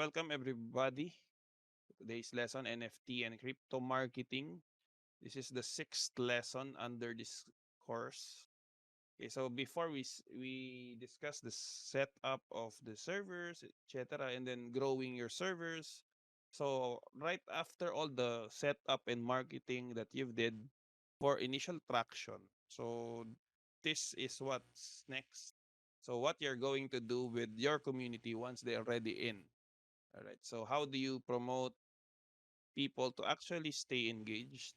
welcome everybody to today's lesson, NFT and Crypto Marketing. This is the sixth lesson under this course. Okay, so before we discuss the setup of the servers, etc., and then growing your servers. So right after all the setup and marketing that you've did for initial traction, so this is what's next. So what you're going to do with your community once they're already in. All right. So how do you promote people to actually stay engaged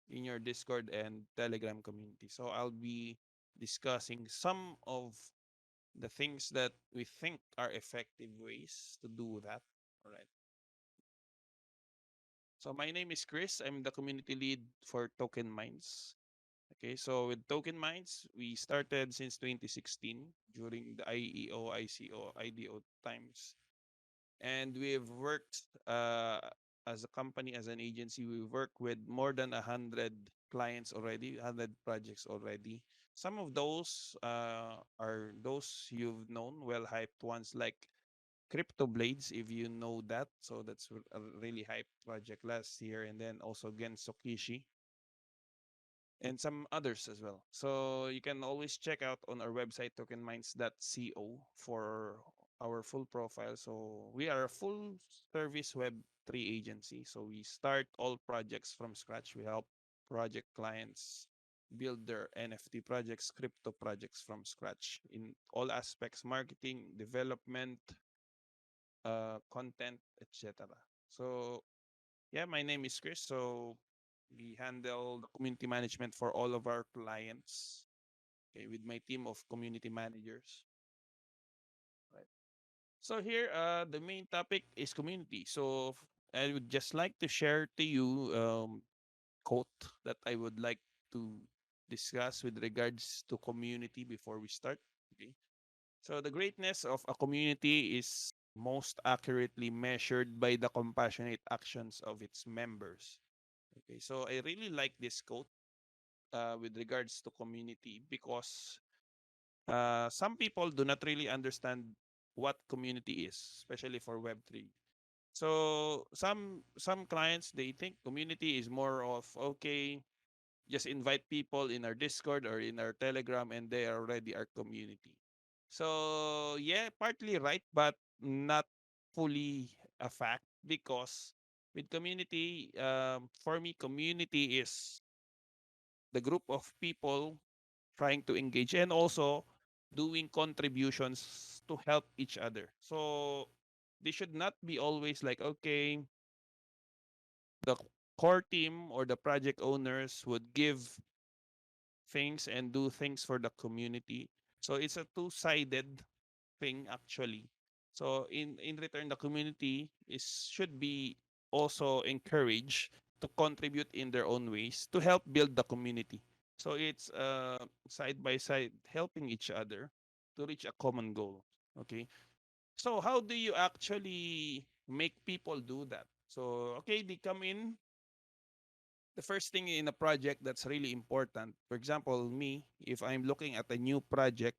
in your Discord and Telegram community? So I'll be discussing some of the things that we think are effective ways to do that. All right. So my name is Chris. I'm the community lead for TokenMinds. Okay, so with TokenMinds, we started since 2016 during the IEO, ICO, IDO times. And we've worked as a company, as an agency. We work with more than 100 clients already, 100 projects already. Some of those are those you've known, well hyped ones like Crypto Blades, if you know that. So that's a really hyped project last year. And then also Gensokishi and some others as well. So you can always check out on our website tokenminds.co for our full profile. So we are a full service Web3 agency. So we start all projects from scratch. We help project clients build their NFT projects, crypto projects from scratch in all aspects: marketing, development, content, etc. So yeah, my name is Chris. So we handle the community management for all of our clients. Okay, with my team of community managers. Right. So here, the main topic is community. So I would just like to share to you quote that I would like to discuss with regards to community before we start. Okay. So the greatness of a community is most accurately measured by the compassionate actions of its members. Okay, so I really like this quote with regards to community because some people do not really understand what community is, especially for Web3. So some clients they think community is more of okay, just invite people in our Discord or in our Telegram and they are already our community. So yeah, partly right, but not fully a fact because with community, for me, community is the group of people trying to engage and also doing contributions to help each other. So they should not be always like, okay, the core team or the project owners would give things and do things for the community. So it's a two-sided thing actually. So in return, the community is should be also encouraged to contribute in their own ways to help build the community. So it's side by side helping each other to reach a common goal. Okay. So how do you actually make people do that? So okay, they come in. The first thing in a project that's really important. For example, me, if I'm looking at a new project.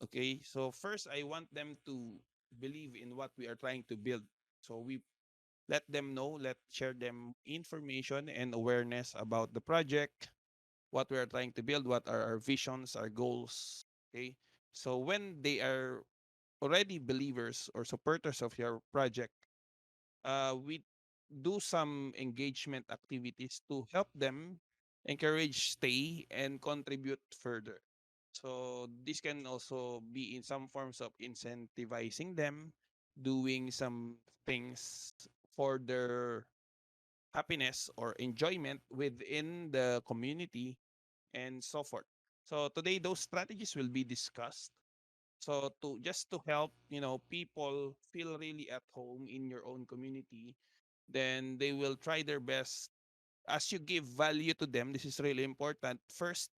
Okay, so first I want them to believe in what we are trying to build. So we let them know, let share them information and awareness about the project, what we are trying to build, what are our visions, our goals. Okay, so when they are already believers or supporters of your project, we do some engagement activities to help them encourage stay and contribute further. So this can also be in some forms of incentivizing them, doing some things for their happiness or enjoyment within the community and so forth. So today those strategies will be discussed. So to just to help, people feel really at home in your own community, then they will try their best as you give value to them. This is really important. First,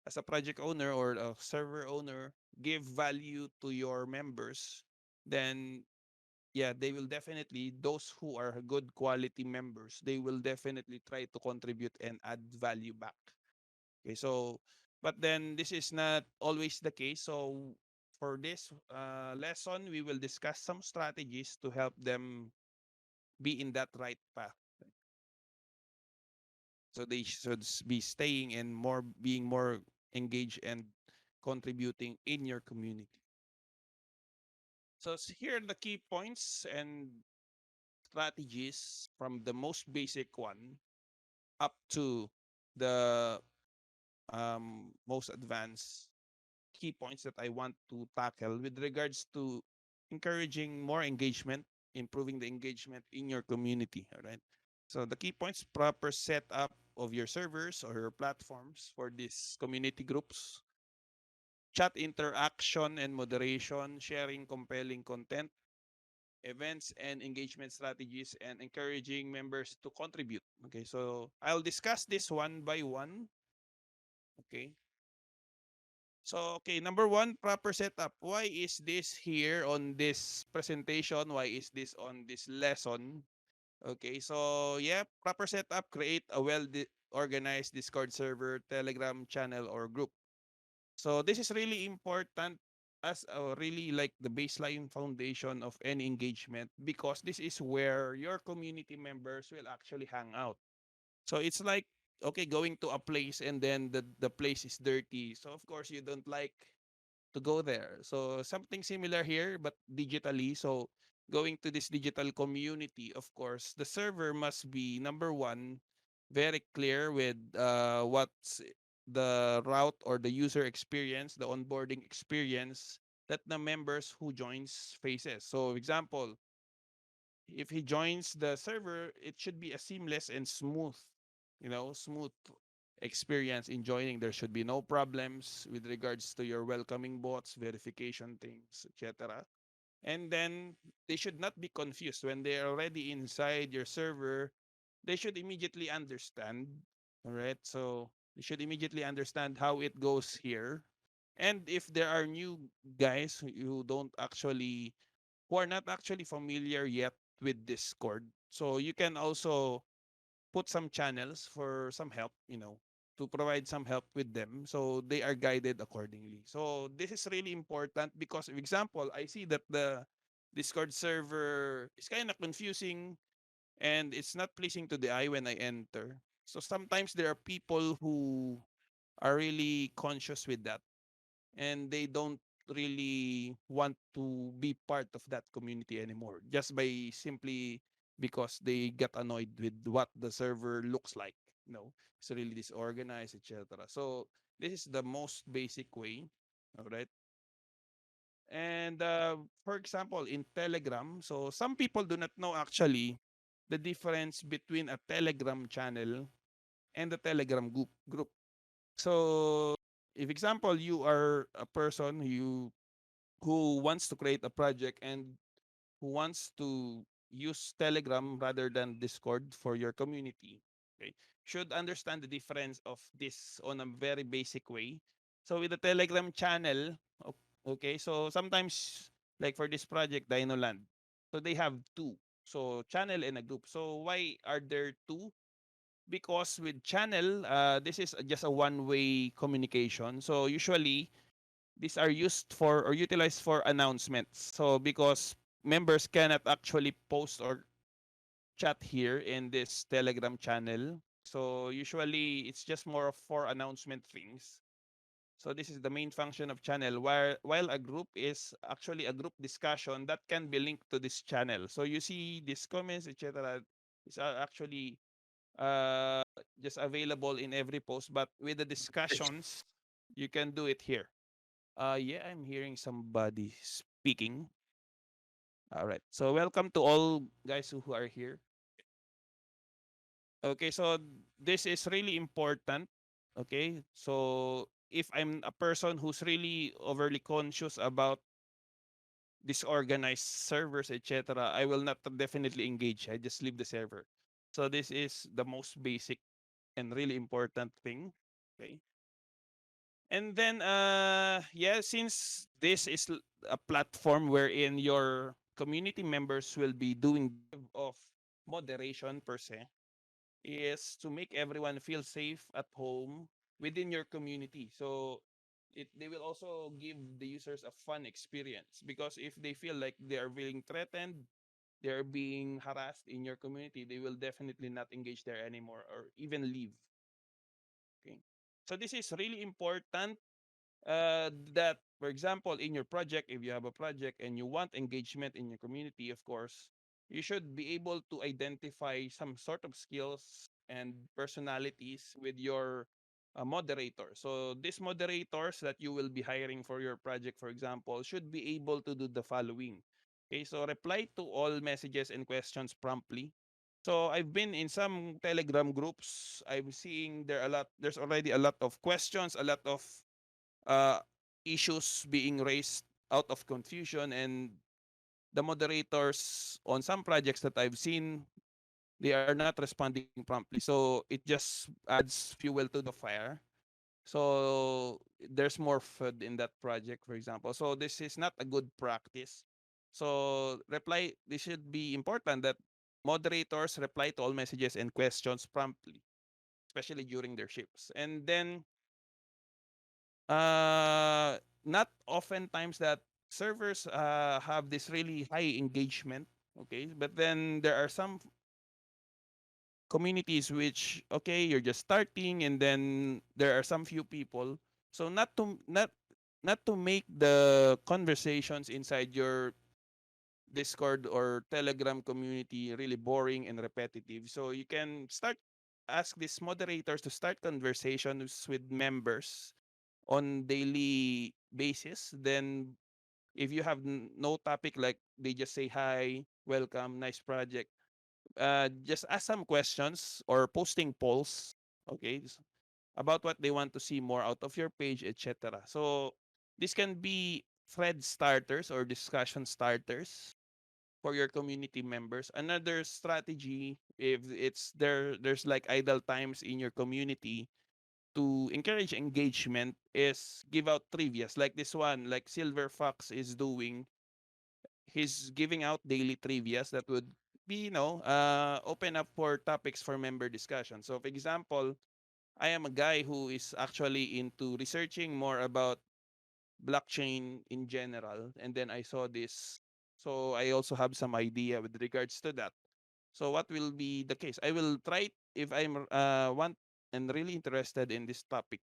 as a project owner or a server owner, give value to your members, then yeah, they will definitely, those who are good quality members, they will definitely try to contribute and add value back. Okay, so, but then this is not always the case. So for this lesson, we will discuss some strategies to help them be in that right path. So they should be staying and more being more engaged and contributing in your community. So here are the key points and strategies from the most basic one up to the most advanced key points that I want to tackle with regards to encouraging more engagement, improving the engagement in your community. All right. So the key points: proper setup of your servers or your platforms for these community groups, chat interaction and moderation, sharing compelling content, events and engagement strategies, and encouraging members to contribute. Okay, so I'll discuss this one by one. Okay. So, okay, number one, proper setup. Why is this here on this presentation? Why is this on this lesson? Okay, so yeah, proper setup. Create a organized Discord server, Telegram channel, or group. So this is really important as a really like the baseline foundation of any engagement because this is where your community members will actually hang out. So it's like okay, going to a place and then the place is dirty. So of course you don't like to go there. So something similar here, but digitally. So going to this digital community, of course, the server must be number one, very clear with what's the route or the user experience, the onboarding experience that the members who joins faces. So example, if he joins the server, it should be a seamless and smooth, smooth experience in joining. There should be no problems with regards to your welcoming bots, verification things, etc. And then they should not be confused when they're already inside your server. They should immediately understand. All right. So they should immediately understand how it goes here. And if there are new guys who don't actually who are not actually familiar yet with Discord. So you can also put some channels for some help, to provide some help with them so they are guided accordingly. So this is really important because, for example, I see that the Discord server is kind of confusing and it's not pleasing to the eye when I enter. So sometimes there are people who are really conscious with that and they don't really want to be part of that community anymore just by simply because they get annoyed with what the server looks like. It's really disorganized, etc. So this is the most basic way. All right. And for example, in Telegram, so some people do not know actually the difference between a Telegram channel and the Telegram group. So if example you are a person who wants to create a project and who wants to use Telegram rather than Discord for your community, okay, should understand the difference of this on a very basic way. So with the Telegram channel, okay, so sometimes like for this project, Dinoland, so they have two. So channel and a group. So why are there two? Because with channel, this is just a one-way communication. So usually these are used for or utilized for announcements. So because members cannot actually post or chat here in this Telegram channel. So usually it's just more of for announcement things. So this is the main function of channel while a group is actually a group discussion that can be linked to this channel. So you see these comments, etc. is actually uh, just available in every post, but with the discussions, you can do it here. Yeah, I'm hearing somebody speaking. All right. So welcome to all guys who are here. Okay, so this is really important. Okay. So if I'm a person who's really overly conscious about disorganized servers, etc., I will not definitely engage. I just leave the server. So this is the most basic and really important thing. Okay. And then yeah, since this is a platform wherein your community members will be doing of moderation per se, is to make everyone feel safe at home within your community. So they will also give the users a fun experience, because if they feel like they are being threatened, they are being harassed in your community, they will definitely not engage there anymore or even leave. Okay. So this is really important, that, for example, in your project, if you have a project and you want engagement in your community, of course, you should be able to identify some sort of skills and personalities with your moderator. So these moderators that you will be hiring for your project, for example, should be able to do the following. Okay, so reply to all messages and questions promptly. So I've been in some Telegram groups. I'm seeing there's already a lot of questions, a lot of uh, issues being raised out of confusion, and the moderators on some projects that I've seen, they are not responding promptly. So it just adds fuel to the fire. So there's more food in that project, for example. So this is not a good practice. So reply, this should be important that moderators reply to all messages and questions promptly, especially during their shifts. And then not oftentimes that servers have this really high engagement, okay, but then there are some communities which, okay, you're just starting and then there are some few people. So not to make the conversations inside your Discord or Telegram community really boring and repetitive, so you can start ask these moderators to start conversations with members on daily basis. Then if you have no topic, like they just say hi, welcome, nice project, just ask some questions or posting polls, okay, about what they want to see more out of your page, etc. So this can be thread starters or discussion starters for your community members. Another strategy, if there's like idle times in your community, to encourage engagement, is give out trivias like this one, like Silver Fox is doing. He's giving out daily trivias that would be, open up for topics for member discussion. So for example, I am a guy who is actually into researching more about blockchain in general, and then I saw this, so I also have some idea with regards to that. So what will be the case? I will try it. If I'm want and really interested in this topic,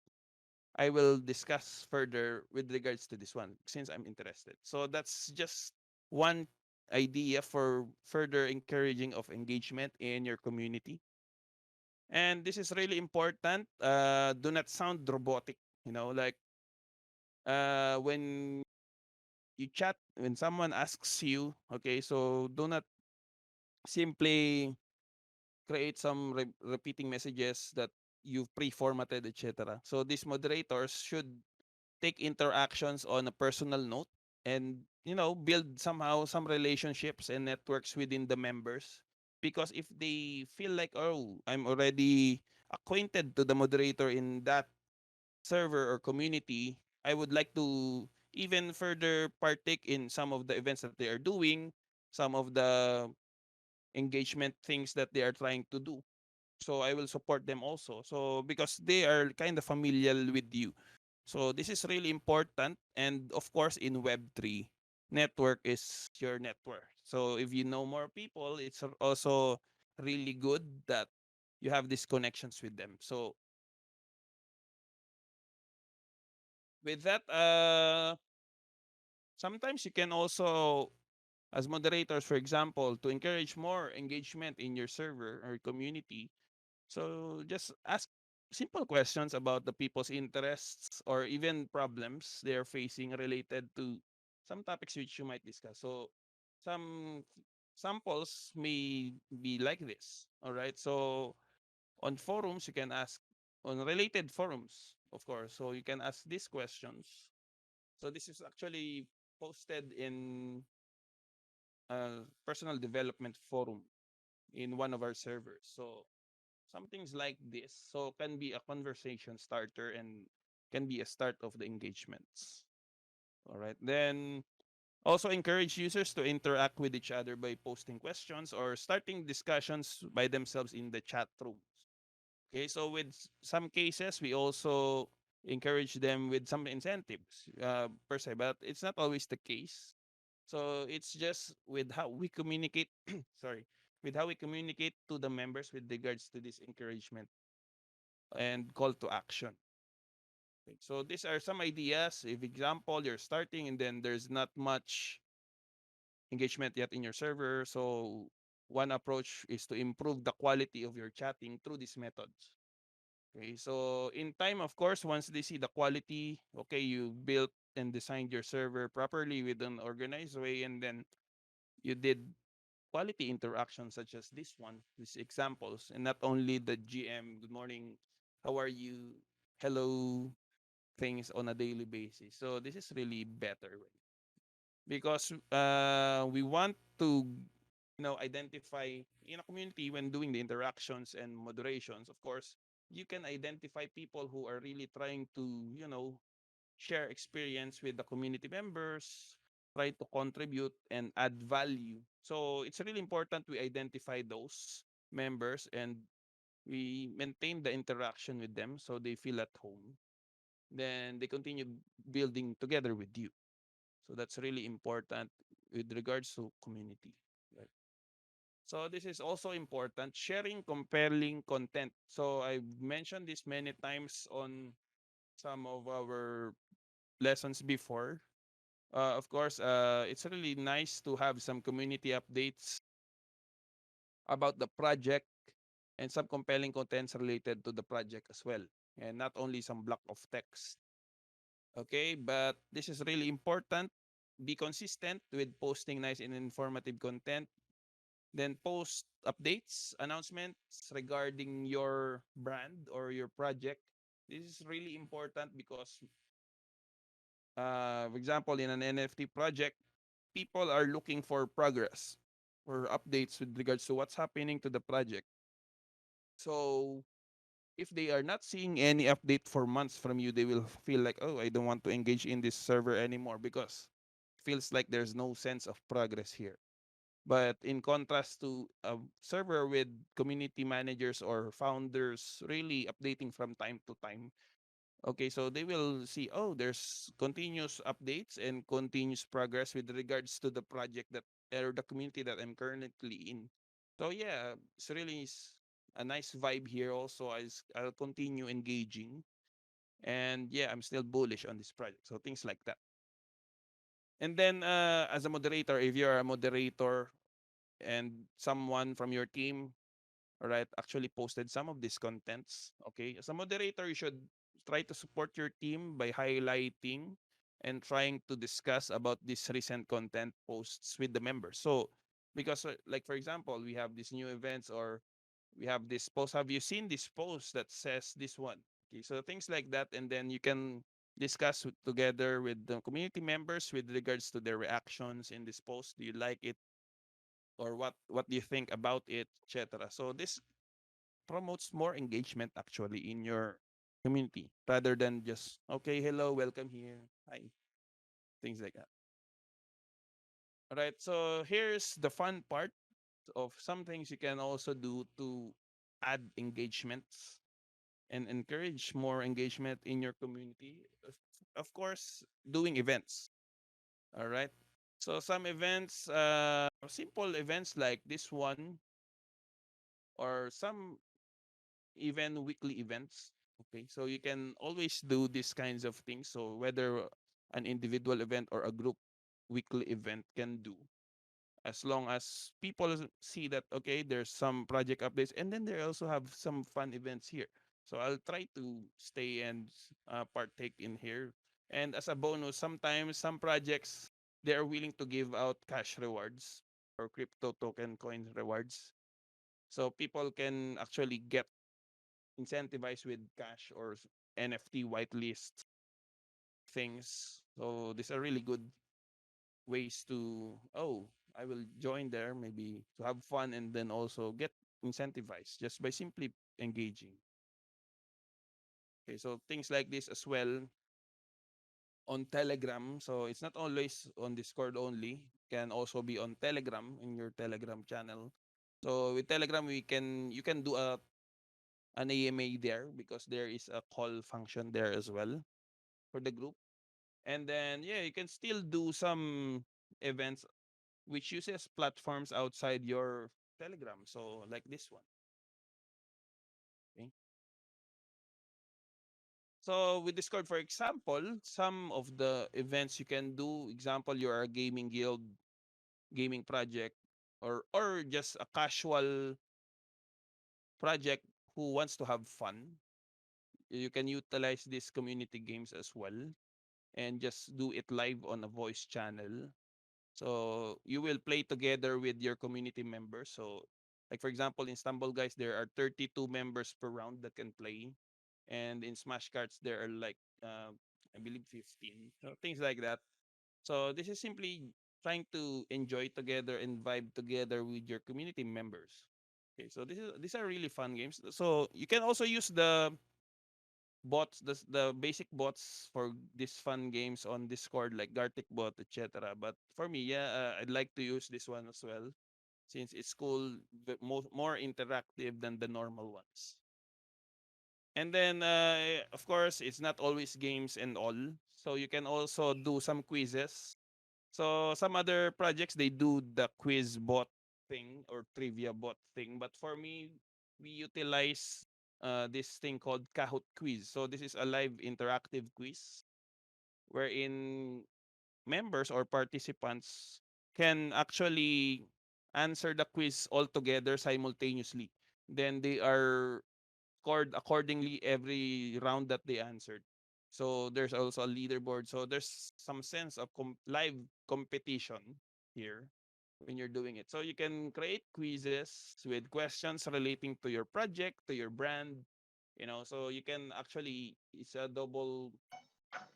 I will discuss further with regards to this one since I'm interested. So that's just one idea for further encouraging of engagement in your community. And this is really important. Do not sound robotic. Like when you chat, when someone asks you, okay, so do not simply create some repeating messages that you've pre-formatted, etc. So these moderators should take interactions on a personal note, and build somehow some relationships and networks within the members, because if they feel like, oh, I'm already acquainted to the moderator in that server or community, I would like to even further partake in some of the events that they are doing, some of the engagement things that they are trying to do. So I will support them also. So because they are kind of familiar with you. So this is really important. And of course, in Web3, network is your network. So if you know more people, it's also really good that you have these connections with them. So with that, sometimes you can also, as moderators, for example, to encourage more engagement in your server or community. So just ask simple questions about the people's interests or even problems they're facing related to some topics which you might discuss. So some samples may be like this. All right. So on forums, you can ask on related forums, of course. So you can ask these questions. So this is actually posted in a personal development forum in one of our servers. So some things like this, so can be a conversation starter and can be a start of the engagements. All right. Then also encourage users to interact with each other by posting questions or starting discussions by themselves in the chat rooms. Okay, so with some cases, we also encourage them with some incentives per se, but it's not always the case. So it's just with how we communicate, sorry, with how we communicate to the members with regards to this encouragement and call to action. Okay, so these are some ideas. If example, you're starting and then there's not much engagement yet in your server. So one approach is to improve the quality of your chatting through these methods. Okay, so in time, of course, once they see the quality, okay, you built and designed your server properly with an organized way, and then you did quality interactions such as this one, these examples, and not only the GM, good morning, how are you, hello, things on a daily basis. So this is really better way because we want to identify in a community when doing the interactions and moderations. Of course, you can identify people who are really trying to share experience with the community members, try to contribute and add value. So it's really important we identify those members and we maintain the interaction with them so they feel at home. Then they continue building together with you. So that's really important with regards to community. Right? So this is also important, sharing compelling content. So I've mentioned this many times on some of our lessons before. Of course, it's really nice to have some community updates about the project and some compelling contents related to the project as well. And not only some block of text. Okay, but this is really important. Be consistent with posting nice and informative content. Then post updates, announcements regarding your brand or your project. This is really important because, for example, in an NFT project, people are looking for progress or updates with regards to what's happening to the project. So if they are not seeing any update for months from you, they will feel like, oh, I don't want to engage in this server anymore because it feels like there's no sense of progress here. But in contrast to a server with community managers or founders really updating from time to time, okay, so they will see, oh, there's continuous updates and continuous progress with regards to the project that or the community that I'm currently in. So yeah, it's really a nice vibe here also as I'll continue engaging. And yeah, I'm still bullish on this project. So things like that. And then as a moderator, if you're a moderator and someone from your team, all right, actually posted some of these contents, okay, as a moderator, you should try to support your team by highlighting and trying to discuss about these recent content posts with the members. So, because like for example, we have these new events or we have this post. Have you seen this post that says this one? Okay, so things like that, and then you can discuss together with the community members with regards to their reactions in this post. Do you like it? Or what do you think about it, etc. So this promotes more engagement actually in your community rather than just okay, hello, welcome here, hi, things like that. All right, so here's the fun part of some things you can also do to add engagements and encourage more engagement in your community. Of course, doing events. All right, so some events, simple events like this one or some even weekly events. Okay, so you can always do these kinds of things. So whether an individual event or a group weekly event can do, as long as people see that okay, there's some project updates, and then they also have some fun events here. So I'll try to stay and partake in here. And as a bonus, sometimes some projects they are willing to give out cash rewards or crypto token coin rewards. So people can actually get incentivized with cash or NFT whitelist things. So these are really good ways to I will join there maybe to have fun and then also get incentivized just by simply engaging. Okay, so things like this as well on Telegram. So it's not always on Discord only. Can also be on Telegram in your Telegram channel. So with Telegram we can you can do a an AMA there because there is a call function there as well for the group. And then yeah, you can still do some events which uses platforms outside your Telegram. So like this one. Okay. So with Discord, for example, some of the events you can do, example, you are a gaming guild, gaming project, or just a casual project who wants to have fun. You can utilize these community games as well and just do it live on a voice channel. So you will play together with your community members. So like for example, in Stumble Guys, there are 32 members per round that can play. And in Smash Cards, there are like I believe 15. So things like that. So this is simply trying to enjoy together and vibe together with your community members. Okay, so these are really fun games. So you can also use the bots, the basic bots for these fun games on Discord like Gartic bot, etc. But for me, yeah, I'd like to use this one as well since it's cool, more interactive than the normal ones. And then, of course, it's not always games and all. So you can also do some quizzes. So some other projects they do the quiz bot thing or trivia bot thing, but for me, we utilize this thing called Kahoot quiz. So this is a live interactive quiz wherein members or participants can actually answer the quiz all together simultaneously. Then they are scored accordingly every round that they answered. So there's also a leaderboard. So there's some sense of live competition here when you're doing it. So you can create quizzes with questions relating to your project, to your brand, so you can actually it's a double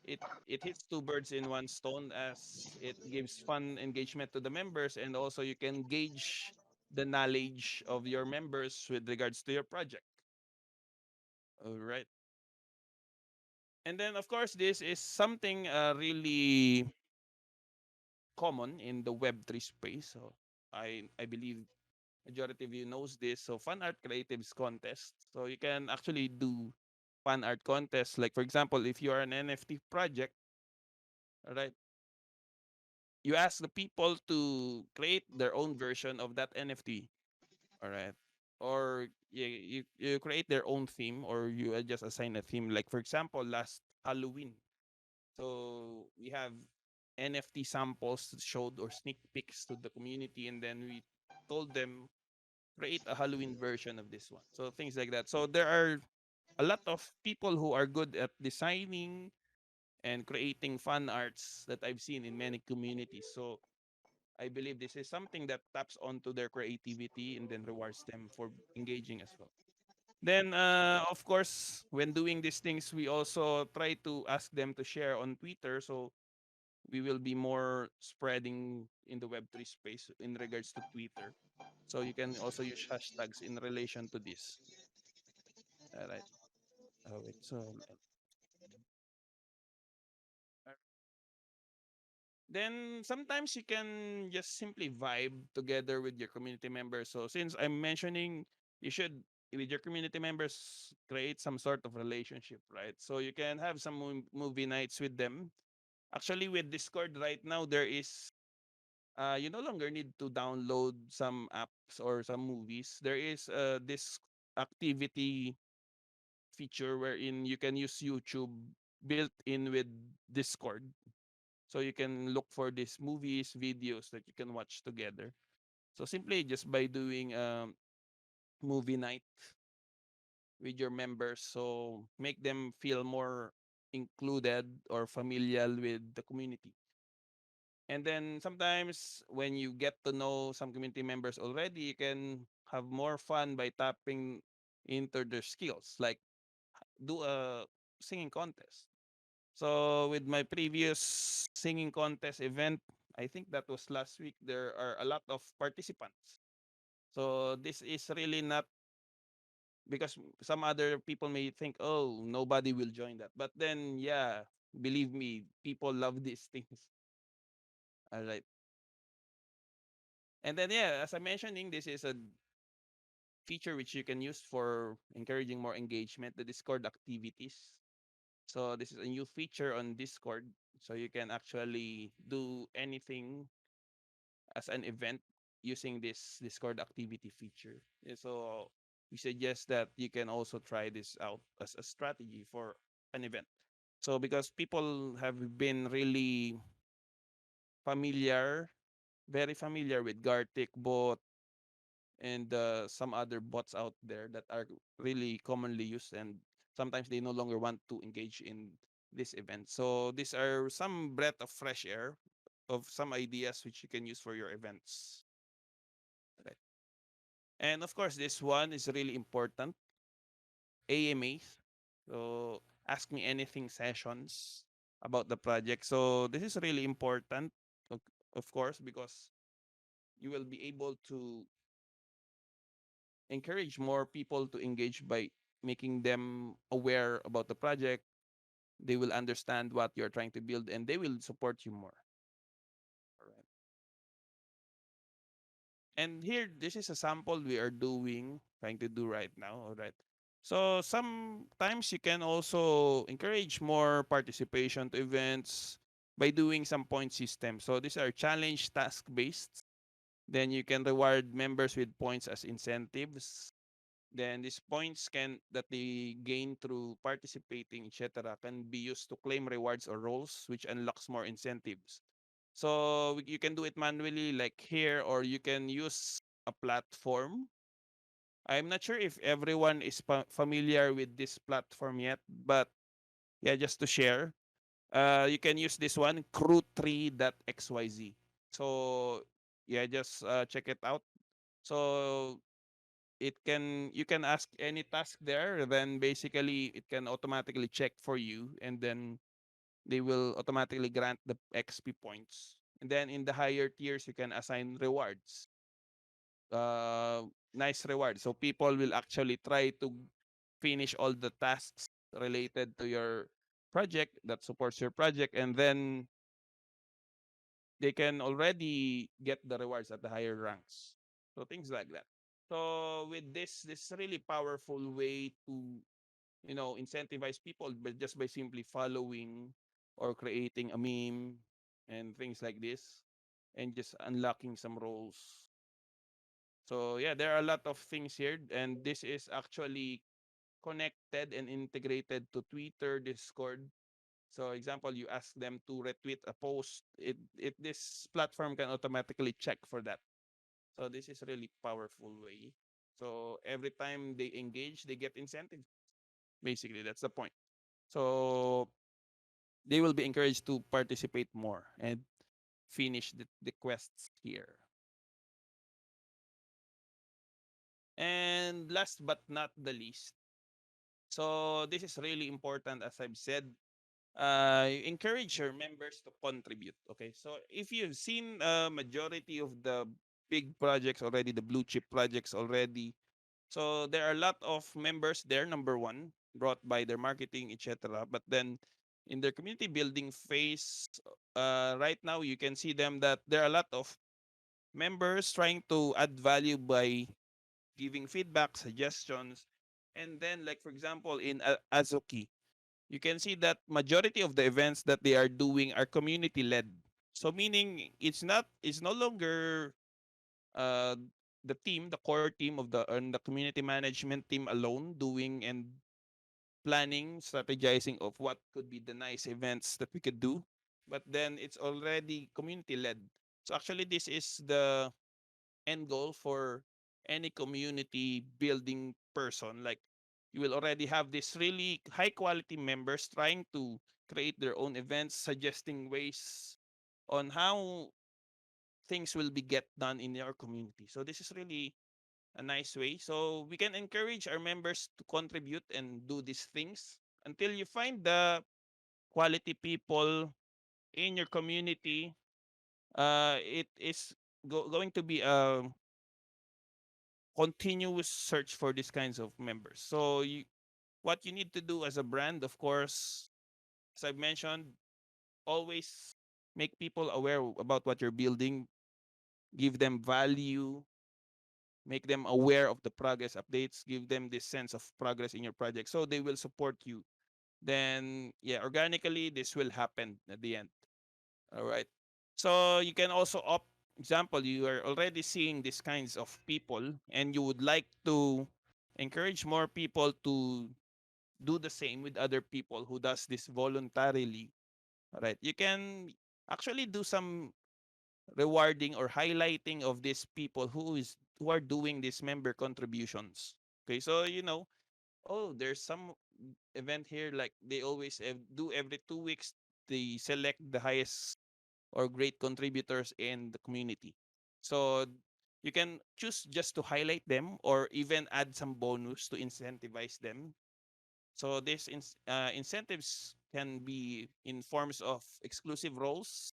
it hits two birds in one stone as it gives fun engagement to the members and also you can gauge the knowledge of your members with regards to your project. All right. And then, of course, this is something really common in the Web3 space. So I believe majority of you knows this. So fan art creatives contest. So you can actually do fan art contests. Like for example, if you are an NFT project, all right, you ask the people to create their own version of that NFT. All right. Or you create their own theme or you just assign a theme. Like for example, last Halloween. So we have NFT samples showed or sneak peeks to the community, and then we told them create a Halloween version of this one. So things like that. So there are a lot of people who are good at designing and creating fun arts that I've seen in many communities. So I believe this is something that taps onto their creativity and then rewards them for engaging as well. Then, of course, when doing these things, we also try to ask them to share on Twitter. So we will be more spreading in the Web3 space in regards to Twitter. So you can also use hashtags in relation to this. All right. Oh, wait. So then sometimes you can just simply vibe together with your community members. So since I'm mentioning you should with your community members create some sort of relationship, right? So you can have some movie nights with them. Actually, with Discord right now, there is you no longer need to download some apps or some movies. There is this activity feature wherein you can use YouTube built in with Discord. So you can look for these movies, videos that you can watch together. So simply just by doing movie night with your members, so make them feel more included or familiar with the community. And then sometimes when you get to know some community members already, you can have more fun by tapping into their skills, like do a singing contest. So with my previous singing contest event, I think that was last week, there are a lot of participants. So this is really not because some other people may think, oh, nobody will join that. But then, yeah, believe me, people love these things. All right. And then, yeah, as I'm mentioning, this is a feature which you can use for encouraging more engagement, the Discord activities. So this is a new feature on Discord. So you can actually do anything as an event using this Discord activity feature. So we suggest that you can also try this out as a strategy for an event. So because people have been really familiar, very familiar with Gartic bot and some other bots out there that are really commonly used, and sometimes they no longer want to engage in this event. So these are some breath of fresh air of some ideas which you can use for your events. Right. And of course, this one is really important, AMAs. So ask me anything sessions about the project. So this is really important, of of course, because you will be able to encourage more people to engage by making them aware about the project. They will understand what you're trying to build and they will support you more. All right. And here, this is a sample we are trying to do right now. All right. So sometimes you can also encourage more participation to events by doing some point system. So these are challenge task based. Then you can reward members with points as incentives. Then these points can that they gain through participating, etc., can be used to claim rewards or roles, which unlocks more incentives. So you can do it manually, like here, or you can use a platform. I'm not sure if everyone is familiar with this platform yet, but yeah, just to share, you can use this one, crew3.xyz. So yeah, just check it out. So it can you can ask any task there, then basically it can automatically check for you, and then they will automatically grant the XP points. And then in the higher tiers, you can assign rewards, uh nice rewards, so people will actually try to finish all the tasks related to your project that supports your project, and then they can already get the rewards at the higher ranks. So things like that. So with this really powerful way to incentivize people, but just by simply following or creating a meme and things like this, and just unlocking some roles. So yeah, there are a lot of things here, and this is actually connected and integrated to Twitter, Discord. So example, you ask them to retweet a post, it this platform can automatically check for that. So this is really powerful way. So every time they engage, they get incentive. Basically, that's the point. So they will be encouraged to participate more and finish the quests here. And last but not the least, so this is really important, as I've said, you encourage your members to contribute. Okay, so if you've seen a majority of the big projects already, the blue chip projects already, so there are a lot of members there, number one, brought by their marketing, etc. But then in their community building phase, right now you can see them that there are a lot of members trying to add value by giving feedback, suggestions, and then like for example in Azuki, you can see that majority of the events that they are doing are community led. So meaning it's no longer uh the team, the core team of the community management team alone doing and planning, strategizing of what could be the nice events that we could do, but then it's already community led. So actually this is the end goal for any community building person. Like you will already have this really high quality members trying to create their own events, suggesting ways on how things will be get done in your community. So this is really a nice way. So we can encourage our members to contribute and do these things until you find the quality people in your community. It is going to be a continuous search for these kinds of members. So what you need to do as a brand, of course, as I've mentioned, always make people aware about what you're building, give them value, make them aware of the progress updates, give them this sense of progress in your project, so they will support you. Then yeah, organically this will happen at the end. All right. So you can also opt. Example, you are already seeing these kinds of people, and you would like to encourage more people to do the same with other people who does this voluntarily. All right. You can actually do some rewarding or highlighting of these people who are doing these member contributions. Okay, so oh, there's some event here, like they always do every 2 weeks. They select the highest or great contributors in the community. So you can choose just to highlight them or even add some bonus to incentivize them. So these incentives can be in forms of exclusive roles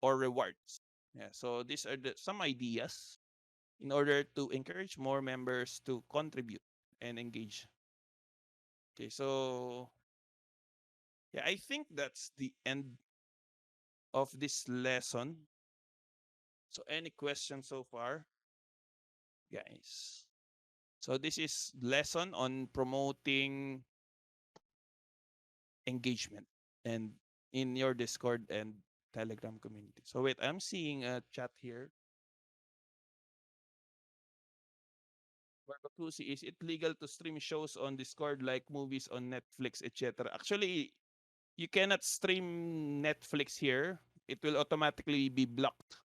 or rewards. Yeah, so these are some ideas in order to encourage more members to contribute and engage. Okay, so yeah, I think that's the end of this lesson. So any questions so far, guys? So this is lesson on promoting engagement and in your Discord and Telegram community. So wait, I'm seeing a chat here. Barbacusi, is it legal to stream shows on Discord like movies on Netflix, etc.? Actually, you cannot stream Netflix here. It will automatically be blocked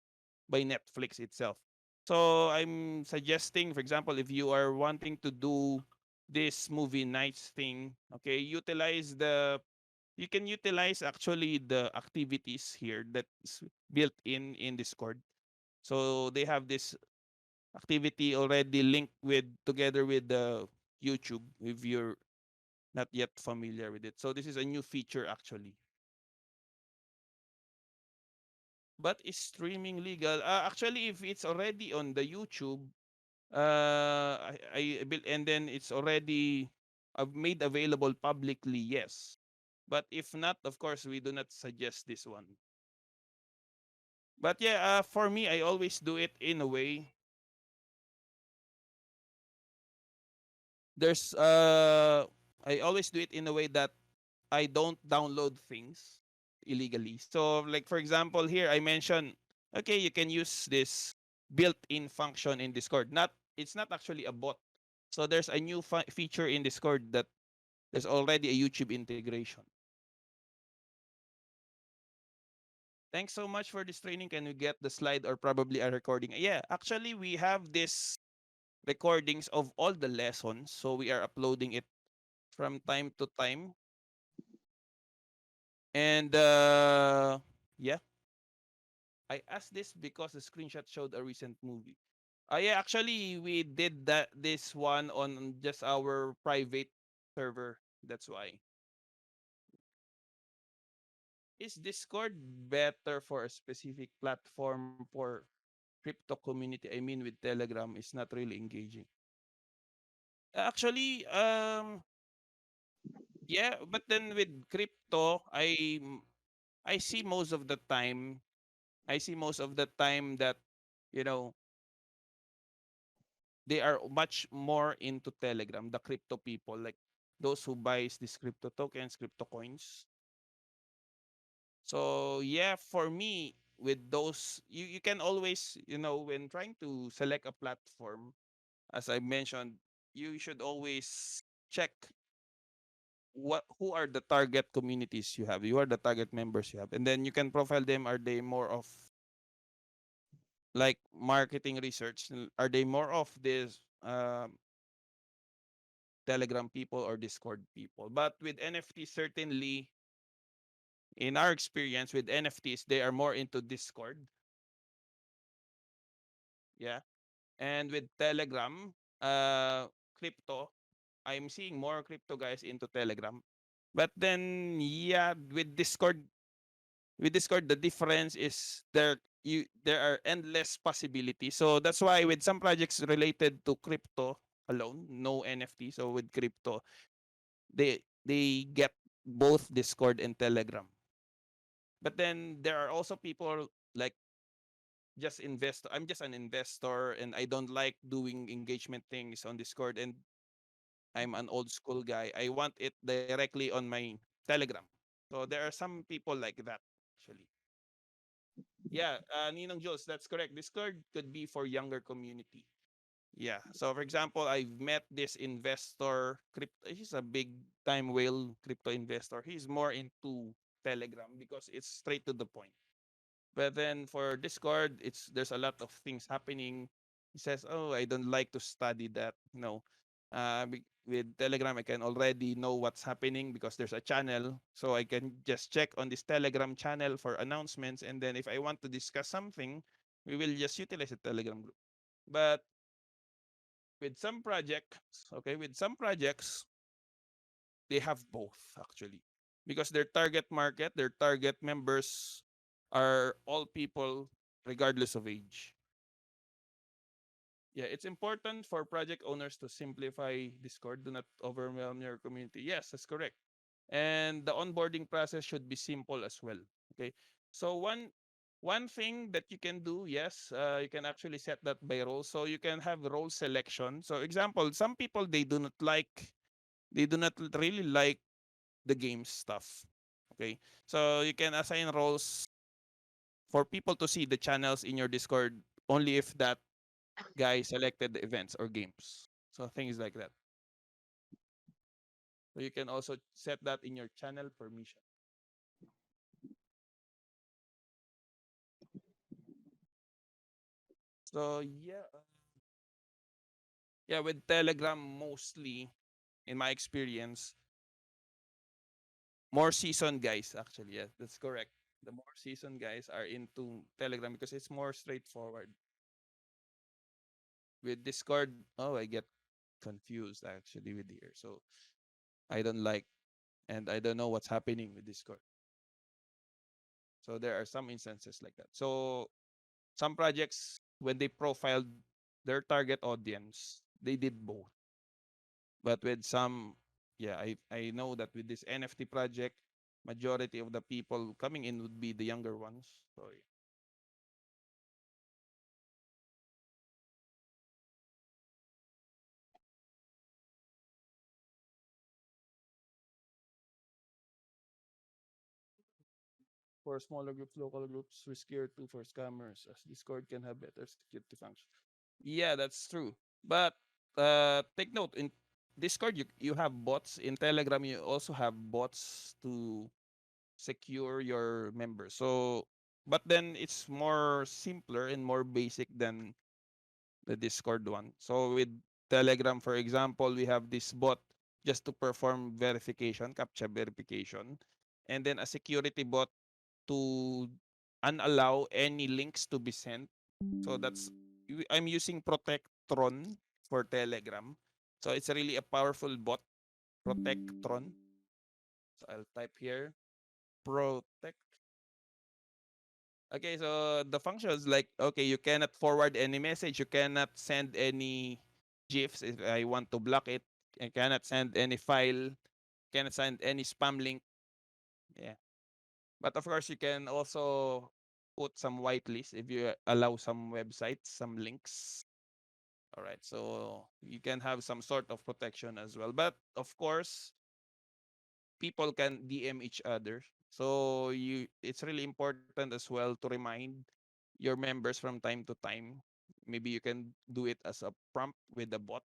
by Netflix itself. So I'm suggesting, for example, if you are wanting to do this movie nights thing, okay, you can utilize actually the activities here that's built in Discord. So they have this activity already linked with together with the YouTube if you're not yet familiar with it. So this is a new feature actually. But is streaming legal? Actually, if it's already on the YouTube, I built and then it's already made available publicly, yes. But if not, of course, we do not suggest this one. But yeah, for me, I always do it in a way. There's I always do it in a way that I don't download things illegally. So like for example here I mentioned, okay, you can use this built-in function in Discord. Not It's not actually a bot. So there's a new feature in Discord that there's already a YouTube integration. Thanks so much for this training. Can we get the slide or probably a recording? Yeah, actually we have this recordings of all the lessons, so we are uploading it from time to time. And yeah, I asked this because the screenshot showed a recent movie. Yeah, actually we did this one on just our private server. That's why. Is Discord better for a specific platform for crypto community? I mean, with Telegram is not really engaging. Actually, yeah, but then with crypto, I see most of the time. I see most of the time that you know they are much more into Telegram, the crypto people, like those who buys these crypto tokens, crypto coins. So yeah, for me, with those, you can always, when trying to select a platform, as I mentioned, you should always check what who are the target communities you have, you are the target members you have, and then you can profile them. Are they more of like marketing research? Are they more of this Telegram people or Discord people? But with NFT, certainly, in our experience with NFTs, they are more into Discord. Yeah. And with Telegram, crypto, I'm seeing more crypto guys into Telegram. But then, yeah, with Discord, the difference is there are endless possibilities. So that's why with some projects related to crypto alone, no NFT. So with crypto, they get both Discord and Telegram. But then there are also people like just investor. I'm just an investor, and I don't like doing engagement things on Discord. And I'm an old school guy. I want it directly on my Telegram. So there are some people like that actually. Yeah, Ninong Jules, that's correct. Discord could be for younger community. Yeah. So for example, I've met this investor, crypto. He's a big time whale crypto investor. He's more into Telegram because it's straight to the point. But then for Discord, there's a lot of things happening. He says, "Oh, I don't like to study that." No, with Telegram, I can already know what's happening because there's a channel, so I can just check on this Telegram channel for announcements, and then if I want to discuss something, we will just utilize a Telegram group. But with some projects, they have both actually, because their target market, their target members are all people regardless of age. Yeah, it's important for project owners to simplify Discord. Do not overwhelm your community. Yes, that's correct. And the onboarding process should be simple as well. Okay. So one thing that you can do, yes, you can actually set that by role. So you can have role selection. So example, some people they do not really like the game stuff. Okay. So you can assign roles for people to see the channels in your Discord only if that guy selected the events or games. So things like that. So you can also set that in your channel permission. So yeah, with Telegram mostly, in my experience, more seasoned guys actually. Yeah, that's correct. The more seasoned guys are into Telegram because it's more straightforward. With Discord, oh, I get confused actually with here. So I don't like, and I don't know what's happening with Discord. So there are some instances like that. So some projects, when they profiled their target audience, they did both. But with some, yeah, I know that with this NFT project, majority of the people coming in would be the younger ones. So yeah. For smaller groups, local groups, riskier too for scammers, as Discord can have better security function. Yeah, that's true. But take note, in Discord you have bots. In Telegram you also have bots to secure your members. So but then it's more simpler and more basic than the Discord one. So with Telegram, for example, we have this bot just to perform verification, captcha verification, and then a security bot to unallow any links to be sent. So I'm using Protectron for Telegram. So it's really a powerful bot, Protectron. So I'll type here Protect. Okay, so the function is like, okay, you cannot forward any message, you cannot send any GIFs if I want to block it, I cannot send any file, cannot send any spam link. Yeah. But of course, you can also put some whitelist if you allow some websites, some links. All right, so you can have some sort of protection as well. But of course, people can DM each other. So it's really important as well to remind your members from time to time. Maybe you can do it as a prompt with the bot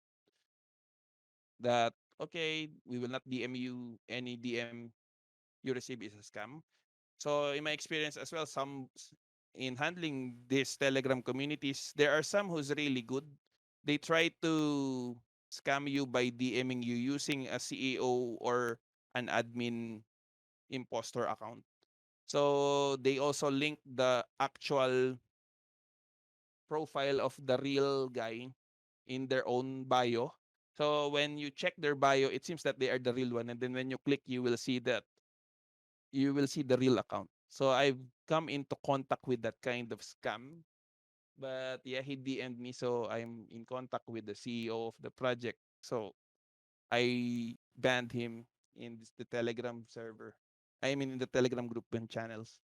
that okay, we will not DM you, any DM you receive is a scam. So in my experience as well, in handling these Telegram communities, there are some who's really good. They try to scam you by DMing you using a CEO or an admin impostor account. So they also link the actual profile of the real guy in their own bio. So when you check their bio, it seems that they are the real one. And then when you click, you will see the real account. So I've come into contact with that kind of scam. But yeah, he DM'd me, so I'm in contact with the CEO of the project. So I banned him in the Telegram server. I mean, in the Telegram group and channels.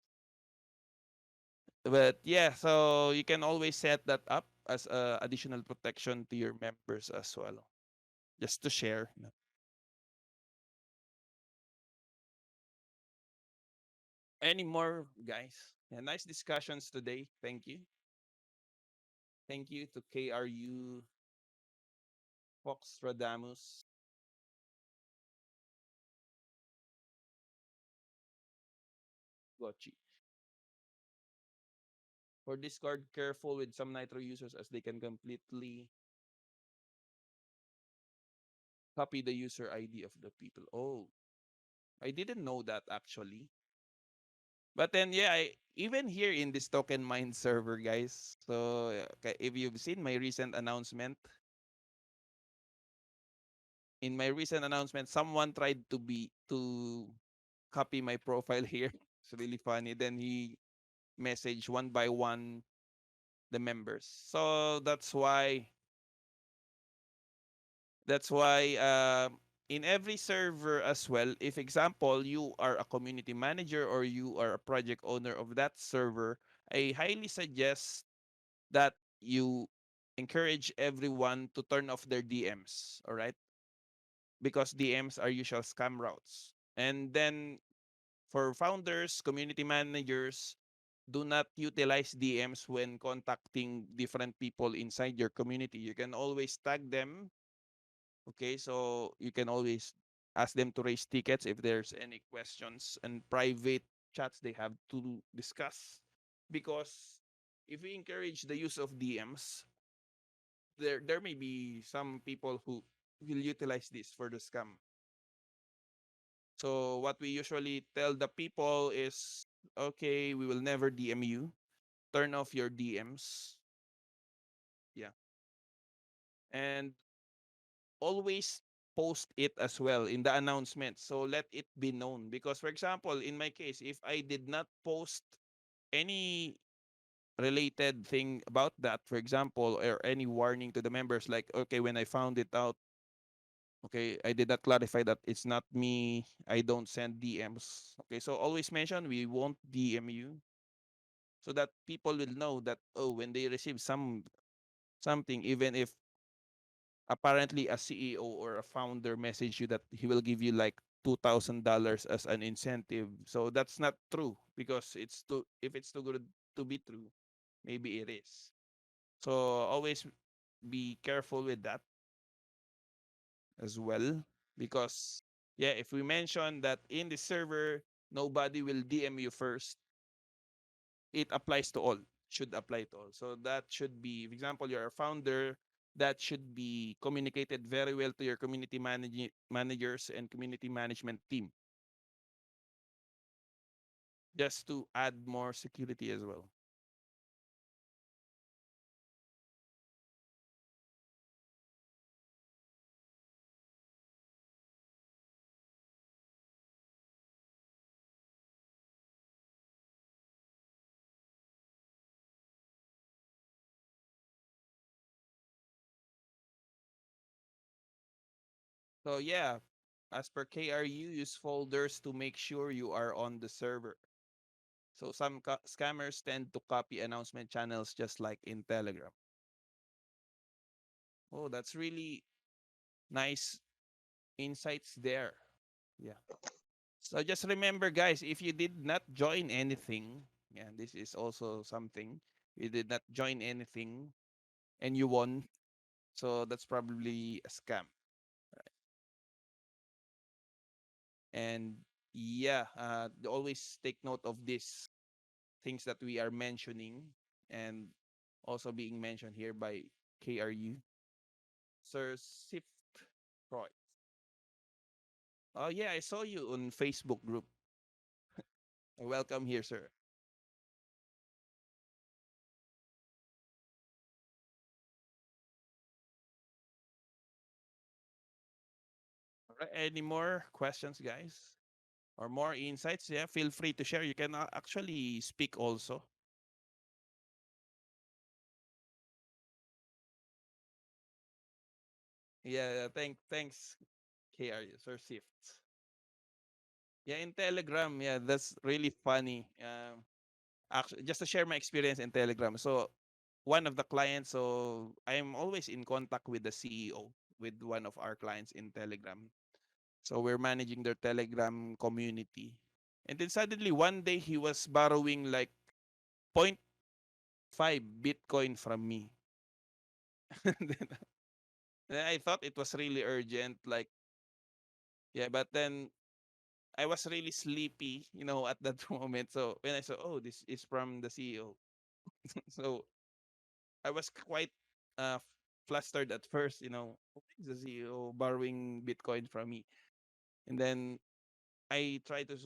But yeah, so you can always set that up as additional protection to your members as well. Just to share. Any more, guys? Yeah, nice discussions today. Thank you. Thank you to KRU, Fox Radamus, Gochi. For Discord, careful with some Nitro users as they can completely copy the user ID of the people. Oh, I didn't know that actually. But then, yeah, even here in this Token Mind server, guys. So, if you've seen my recent announcement, in my recent announcement, someone tried to copy my profile here. It's really funny. Then he messaged one by one the members. So that's why in every server as well, if example you are a community manager or you are a project owner of that server, I highly suggest that you encourage everyone to turn off their DMs, all right? Because DMs are usual scam routes. And then for founders, community managers, do not utilize DMs when contacting different people inside your community. You can always tag them. Okay, so you can always ask them to raise tickets if there's any questions and private chats they have to discuss. Because if we encourage the use of DMs, there may be some people who will utilize this for the scam. So what we usually tell the people is, okay, we will never DM you. Turn off your DMs. Yeah. And always post it as well in the announcement. So let it be known. Because for example, in my case, if I did not post any related thing about that, for example, or any warning to the members, like, okay, when I found it out, okay, I did not clarify that it's not me. I don't send DMs. Okay, so always mention we won't DM you so that people will know that, oh, when they receive something, even if apparently a CEO or a founder message you that he will give you like $2,000 as an incentive. So that's not true because it's too if it's too good to be true, maybe it is. So always be careful with that as well because yeah, if we mention that in the server nobody will DM you first, it applies to all. Should apply to all. So that should be, for example, you're a founder, that should be communicated very well to your managers and community management team, just to add more security as well. So yeah, as per KRU, use folders to make sure you are on the server. So some scammers tend to copy announcement channels just like in Telegram. Oh, that's really nice insights there. Yeah. So just remember, guys, if you did not join anything, yeah, this is also something. You did not join anything and you won, so that's probably a scam. And yeah, always take note of these things that we are mentioning and also being mentioned here by KRU. Sir Sift Roy. Oh yeah, I saw you on Facebook group. Welcome here, sir. All right, any more questions, guys? Or more insights? Yeah, feel free to share. You can actually speak also. Yeah, thanks, KRU, Sir Sift. Yeah, in Telegram, yeah, that's really funny. actually, just to share my experience in Telegram. So one of the clients, so I'm always in contact with the CEO with one of our clients in Telegram. So we're managing their Telegram community. And then suddenly one day he was borrowing like point 0.5 Bitcoin from me. Then I thought it was really urgent, like, yeah, but then I was really sleepy, at that moment. So when I saw, oh, this is from the CEO. So I was quite flustered at first, why is the CEO borrowing Bitcoin from me? And then I tried to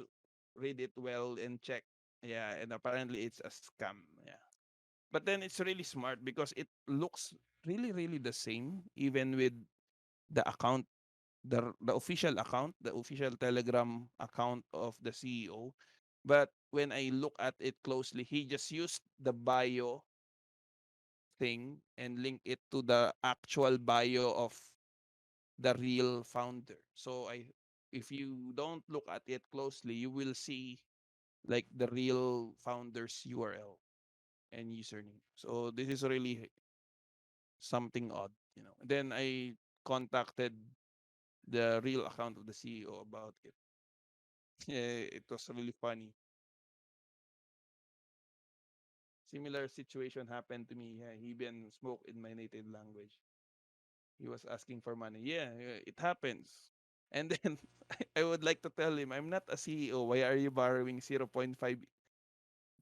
read it well and check. Yeah, and apparently it's a scam. Yeah. But then it's really smart because it looks really, really the same, even with the account, the official account, the official Telegram account of the CEO. But when I look at it closely, he just used the bio thing and link it to the actual bio of the real founder. So if you don't look at it closely, you will see like the real founder's URL and username. So this is really something odd. Then I contacted the real account of the CEO about it. Yeah, it was really funny. Similar situation happened to me. Yeah, he even spoke in my native language. He was asking for money. Yeah, yeah, it happens. And then I would like to tell him, I'm not a CEO. Why are you borrowing zero point 0.5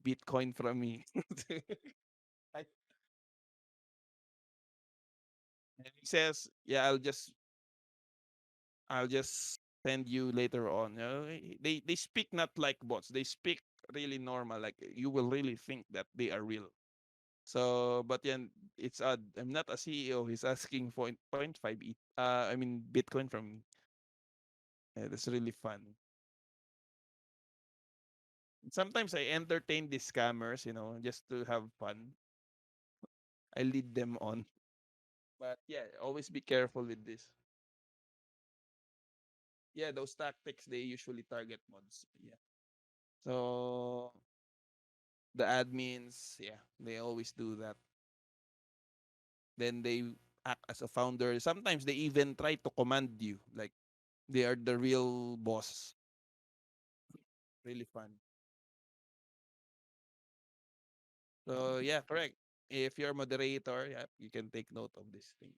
Bitcoin from me? I- and he says, yeah, I'll just send you later on. They speak not like bots. They speak really normal. Like you will really think that they are real. So, but then it's odd. I'm not a CEO. He's asking for point 0.5 I mean Bitcoin from me. Yeah, that's really fun. Sometimes I entertain these scammers, just to have fun. I lead them on. But yeah, always be careful with this. Yeah, those tactics they usually target mods. Yeah. So the admins, yeah, they always do that. Then they act as a founder. Sometimes they even try to command you, like they are the real boss. Really fun. So yeah, correct. If you're a moderator, yeah, you can take note of this thing.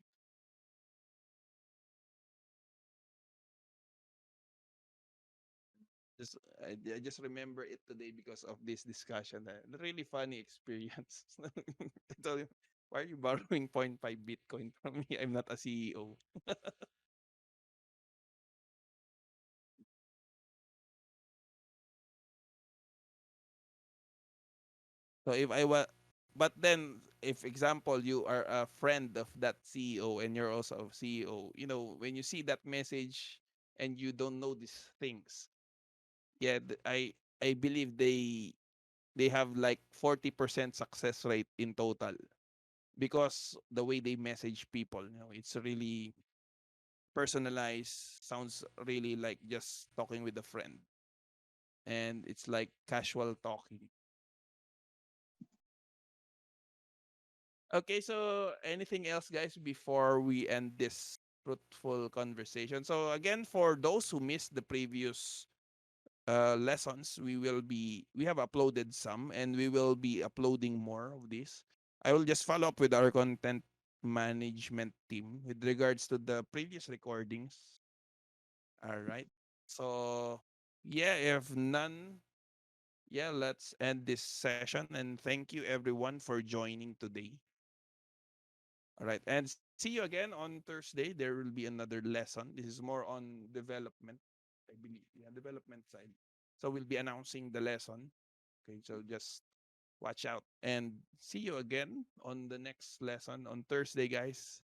Just I just remember it today because of this discussion. A really funny experience. I told him, why are you borrowing point 0.5 Bitcoin from me? I'm not a CEO. So if I was, but then if example you are a friend of that CEO and you're also a CEO, when you see that message and you don't know these things, yeah, I believe they have like 40% success rate in total because the way they message people, it's really personalized, sounds really like just talking with a friend, and it's like casual talking. Okay, so anything else, guys, before we end this fruitful conversation? So again, for those who missed the previous lessons, we have uploaded some, and we will be uploading more of this. I will just follow up with our content management team with regards to the previous recordings. All right. So yeah, if none, yeah, let's end this session, and thank you everyone for joining today. All right. And see you again on Thursday. There will be another lesson. This is more on development, I believe. Yeah, development side. So we'll be announcing the lesson. Okay. So just watch out and see you again on the next lesson on Thursday, guys.